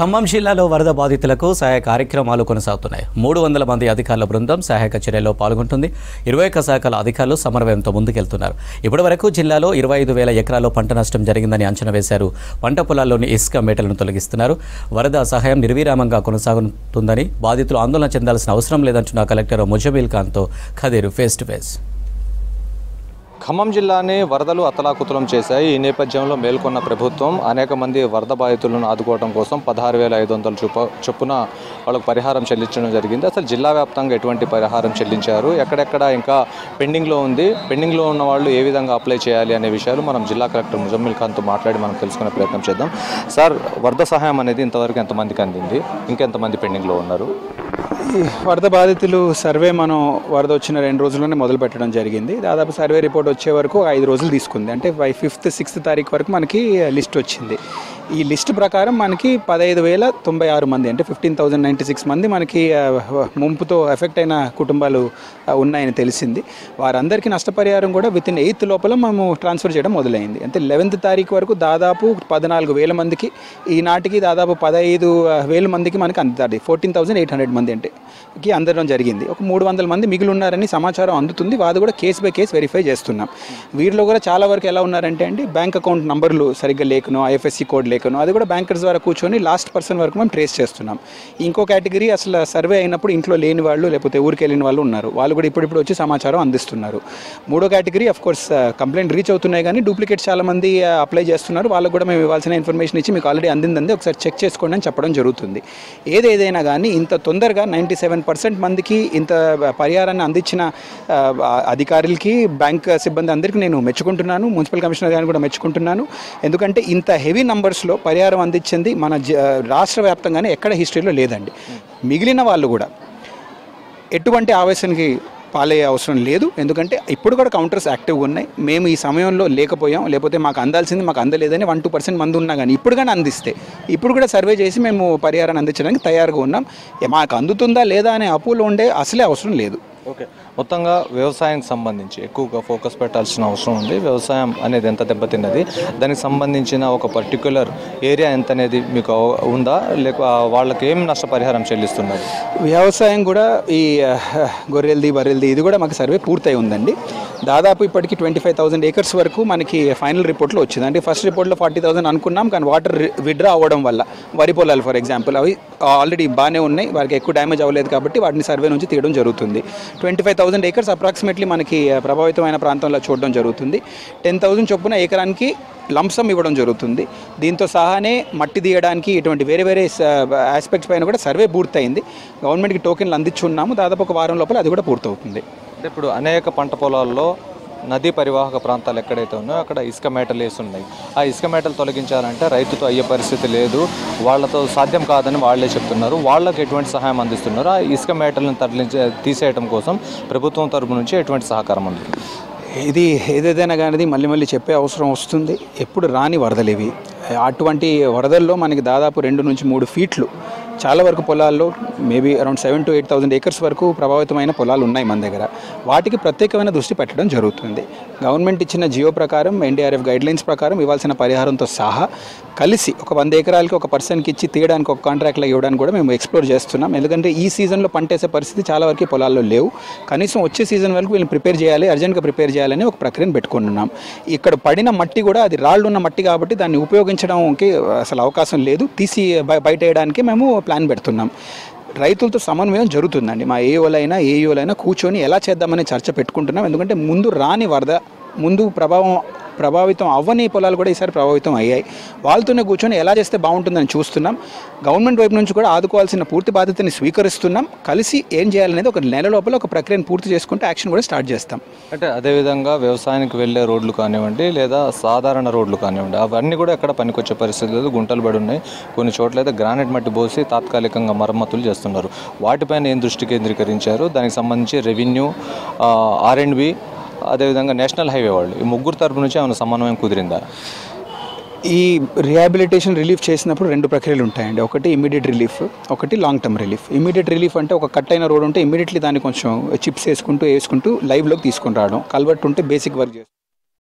ఖమ్మం జిల్లాలో వరద బాధితులకు సహాయ కార్యక్రమాలు కొనసాగుతున్నాయి. 300 మంది అధికారుల బృందం సహాయక చర్యల్లో పాల్గొంటుంది. 21 శాఖల అధికారులు సమన్వయంతో ముందుకెళ్తున్నారు. ఇప్పటి వరకు జిల్లాలో 25,000 ఎకరాల్లో పంట నష్టం జరిగిందని అంచనా వేశారు. పంట పొలాల్లోని ఇసుక మేటలను తొలగిస్తున్నారు. వరద సహాయం నిర్విరామంగా కొనసాగుతుందని, బాధితులు ఆందోళన చెందాల్సిన అవసరం లేదంటున్న కలెక్టర్ ముజమిల్ ఖాన్తో Khadeer face to face. Khammam జిల్లాని వరదలు అతలాకుతలం చేశాయి. ఈ నేపథ్యంలో మేల్కొన్న ప్రభుత్వం అనేక మంది వరద బాధితులను ఆదుకోవడం కోసం 16,500 చొప్పున వాళ్ళకు పరిహారం చెల్లించడం జరిగింది. అసలు జిల్లా వ్యాప్తంగా ఎటువంటి పరిహారం చెల్లించారు, ఎక్కడెక్కడ ఇంకా పెండింగ్లో ఉంది, పెండింగ్లో ఉన్న వాళ్ళు ఏ విధంగా అప్లై చేయాలి అనే విషయాలు మనం జిల్లా కలెక్టర్ ముజమిల్ ఖాన్తో మాట్లాడి మనం తెలుసుకునే ప్రయత్నం చేద్దాం. సార్, వరద సహాయం అనేది ఇంతవరకు ఎంతమందికి అందింది, ఇంకెంతమంది పెండింగ్లో ఉన్నారు? ఈ వరద బాధితులు సర్వే మనం వరద వచ్చిన 2 రోజుల్లోనే మొదలు పెట్టడం జరిగింది. దాదాపు సర్వే రిపోర్ట్ వచ్చే వరకు 5 రోజులు తీసుకుంది. అంటే 5th, 6th తారీఖు వరకు మనకి లిస్ట్ వచ్చింది. ఈ లిస్ట్ ప్రకారం మనకి 15,096 మంది, అంటే 15,096 మంది మనకి ముంపుతో ఎఫెక్ట్ అయిన కుటుంబాలు ఉన్నాయని తెలిసింది. వారందరికీ నష్టపరిహారం కూడా వితిన్ 8th లోపల మేము ట్రాన్స్ఫర్ చేయడం మొదలైంది. అంటే 11th తారీఖు వరకు దాదాపు 14,000 మందికి, ఈనాటికి దాదాపు 15,000 మందికి మనకి అందుతుంది. 14,800 మంది అంటే అందడం జరిగింది. ఒక 300 మంది మిగిలి ఉన్నారని సమాచారం అందుతుంది. వాది కూడా కేసు బై కేసు వెరిఫై చేస్తున్నాం. వీరిలో కూడా చాలా వరకు ఎలా ఉన్నారంటే అండి, బ్యాంక్ అకౌంట్ నంబర్లు సరిగ్గా లేకనో, ఐఎఫ్ఎస్సి కోడ్ లేకనో, అది కూడా బ్యాంకర్స్ ద్వారా కూర్చొని లాస్ట్ పర్సన్ వరకు మేము ట్రేస్ చేస్తున్నాం. ఇంకో కేటగిరీ అసలు సర్వే అయినప్పుడు ఇంట్లో లేని వాళ్ళు, లేకపోతే ఊరికి వెళ్ళిన వాళ్ళు ఉన్నారు. వాళ్ళు కూడా ఇప్పుడు వచ్చి సమాచారం అందిస్తున్నారు. మూడో కేటగిరీ కోర్స్ కంప్లైంట్ రీచ్ అవుతున్నాయి, కానీ డూప్లికేట్ చాలా మంది అప్లై చేస్తున్నారు. వాళ్ళకు కూడా మేము ఇవ్వాల్సిన ఇన్ఫర్మేషన్ ఇచ్చి మీకు ఆల్రెడీ అందిందండి, ఒకసారి చెక్ చేసుకోండి అని చెప్పడం జరుగుతుంది. ఏదేదైనా కానీ ఇంత తొందరగా 97% మందికి ఇంత పరిహారాన్ని అందించిన అధికారులకి, బ్యాంక్ సిబ్బంది అందరికీ నేను మెచ్చుకుంటున్నాను. మున్సిపల్ కమిషనర్ గారిని కూడా మెచ్చుకుంటున్నాను. ఎందుకంటే ఇంత హెవీ నంబర్స్లో పరిహారం అందించింది మన రాష్ట్ర వ్యాప్తంగానే ఎక్కడ హిస్టరీలో లేదండి. మిగిలిన వాళ్ళు కూడా ఎటువంటి ఆవేశానికి పాలయ్యే అవసరం లేదు. ఎందుకంటే ఇప్పుడు కూడా కౌంటర్స్ యాక్టివ్గా ఉన్నాయి. మేము ఈ సమయంలో లేకపోయాం, లేకపోతే మాకు అందాల్సింది మాకు అందలేదని 1-2% మంది ఉన్నా కానీ ఇప్పుడు కానీ అందిస్తే ఇప్పుడు కూడా సర్వే చేసి మేము పరిహారాన్ని అందించడానికి తయారుగా ఉన్నాం. మాకు అందుతుందా లేదా అనే అపోలో ఉండే అసలే అవసరం లేదు. ఓకే, మొత్తంగా వ్యవసాయానికి సంబంధించి ఎక్కువగా ఫోకస్ పెట్టాల్సిన అవసరం ఉంది. వ్యవసాయం అనేది ఎంత దెబ్బతిన్నది, దానికి సంబంధించిన ఒక పర్టిక్యులర్ ఏరియా ఎంత అనేది మీకు ఉందా, లేక వాళ్ళకి ఏం నష్టపరిహారం చెల్లిస్తున్నారు? వ్యవసాయం కూడా ఈ గొర్రెలది, బర్రెలది ఇది కూడా మాకు సర్వే పూర్తయి ఉందండి. దాదాపు ఇప్పటికి 25,000 ఏకర్స్ వరకు మనకి ఫైనల్ రిపోర్ట్లో వచ్చింది. అంటే ఫస్ట్ రిపోర్ట్లో 40,000 అనుకున్నాం, కానీ వాటర్ విడ్రా అవ్వడం వల్ల వరి పొలాలు ఫర్ ఎగ్జాంపుల్ అవి ఆల్రెడీ బాగానే ఉన్నాయి, వారికి ఎక్కువ డ్యామేజ్ అవ్వలేదు కాబట్టి వాటిని సర్వే నుంచి తీయడం జరుగుతుంది. 25,000 ఏకర్స్ అప్రాక్సిమేట్లీ మనకి ప్రభావితమైన ప్రాంతంలో చూడడం జరుగుతుంది. 10,000 చొప్పున ఏకరానికి లంసమ్ ఇవ్వడం జరుగుతుంది. దీంతో సహానే మట్టి తీయడానికి ఇటువంటి వేరే వేరే ఆస్పెక్ట్స్ పైన కూడా సర్వే పూర్తయింది. గవర్నమెంట్కి టోకెన్లు అందించున్నాము. దాదాపు ఒక వారం లోపల అది కూడా పూర్తవుతుంది. అంటే ఇప్పుడు అనేక పంట పొలాల్లో నదీ పరివాహక ప్రాంతాలు ఎక్కడైతే ఉన్నాయో అక్కడ ఇసుక మేటలు వేసి ఉన్నాయి. ఆ ఇసుక మేటలు తొలగించాలంటే రైతుతో అయ్యే పరిస్థితి లేదు, వాళ్ళతో సాధ్యం కాదని వాళ్ళే చెప్తున్నారు. వాళ్ళకి ఎటువంటి సహాయం అందిస్తున్నారు? ఆ ఇసుక మేటలను తీసేయడం కోసం ప్రభుత్వం తరపు నుంచి ఎటువంటి సహకారం ఉంది? ఇది ఏదైనా కానీ మళ్ళీ చెప్పే అవసరం వస్తుంది. ఎప్పుడు రాని వరదలు ఇవి. అటువంటి వరదల్లో మనకి దాదాపు 2 నుంచి 3 ఫీట్లు చాలా వరకు పొలాల్లో మేబీ అరౌండ్ 7,000 to 8,000 ఏకర్స్ వరకు ప్రభావితమైన పొలాలు ఉన్నాయి మన దగ్గర. వాటికి ప్రత్యేకమైన దృష్టి పెట్టడం జరుగుతుంది. గవర్నమెంట్ ఇచ్చిన జియో ప్రకారం, ఎన్డీఆర్ఎఫ్ గైడ్లైన్స్ ప్రకారం ఇవ్వాల్సిన పరిహారంతో సహా కలిసి ఒక 100 ఎకరాలకి ఒక పర్సన్కి ఇచ్చి తీయడానికి ఒక కాంట్రాక్ట్లో ఇవ్వడానికి కూడా మేము ఎక్స్ప్లోర్ చేస్తున్నాం. ఎందుకంటే ఈ సీజన్లో పంట వేసే పరిస్థితి చాలా వరకు పొలాల్లో లేవు. కనీసం వచ్చే సీజన్ వరకు వీళ్ళని ప్రిపేర్ చేయాలి, అర్జెంట్గా ప్రిపేర్ చేయాలని ఒక ప్రక్రియను పెట్టుకుంటున్నాం. ఇక్కడ పడిన మట్టి కూడా అది రాళ్ళు ఉన్న మట్టి కాబట్టి దాన్ని ఉపయోగించడానికి అసలు అవకాశం లేదు. తీసి బయట వేయడానికి మేము ప్లాన్ పెడుతున్నాం. రైతులతో సమన్వయం జరుగుతుందండి. మా ఏఈఓలైనా కూర్చొని ఎలా చేద్దామని చర్చ పెట్టుకుంటున్నాం. ఎందుకంటే ముందు రాని వరద, ముందు ప్రభావితం అవ్వని పొలాలు కూడా ఈసారి ప్రభావితం అయ్యాయి. వాళ్ళతోనే కూర్చొని ఎలా చేస్తే బాగుంటుందని చూస్తున్నాం. గవర్నమెంట్ వైపు నుంచి కూడా ఆదుకోవాల్సిన పూర్తి బాధ్యతని స్వీకరిస్తున్నాం. కలిసి ఏం చేయాలనేది ఒక నెల లోపల ఒక ప్రక్రియను పూర్తి చేసుకుంటే యాక్షన్ కూడా స్టార్ట్ చేస్తాం. అంటే అదేవిధంగా వ్యవసాయానికి వెళ్ళే రోడ్లు కానివ్వండి, లేదా సాధారణ రోడ్లు కానివ్వండి, అవన్నీ కూడా ఎక్కడ పనికొచ్చే పరిస్థితి లేదు, గుంటలు పడి ఉన్నాయి. కొన్ని చోట్ల అయితే గ్రానైట్ మట్టి పోసి తాత్కాలికంగా మరమ్మతులు చేస్తున్నారు. వాటిపైన ఏం దృష్టి కేంద్రీకరించారు? దానికి సంబంధించి రెవెన్యూ, R&B, అదేవిధంగా నేషనల్ హైవే వాళ్ళు ఈ ముగ్గురు తరపు నుంచి ఏమైనా సమన్వయం కుదిరిందా? ఈ రిహాబిలిటేషన్ రిలీఫ్ చేసినప్పుడు 2 ప్రక్రియలు ఉంటాయండి. ఒకటి ఇమీడియట్ రిలీఫ్, ఒకటి long term relief. Immediate relief అంటే ఒక కట్ అయిన రోడ్ ఉంటే ఇమీడియట్లీ దాన్ని కొంచెం చిప్స్ వేసుకుంటూ లైవ్లోకి తీసుకొని రావడం. కల్వర్ట్ ఉంటే బేసిక్ వర్క్ చేస్తాం.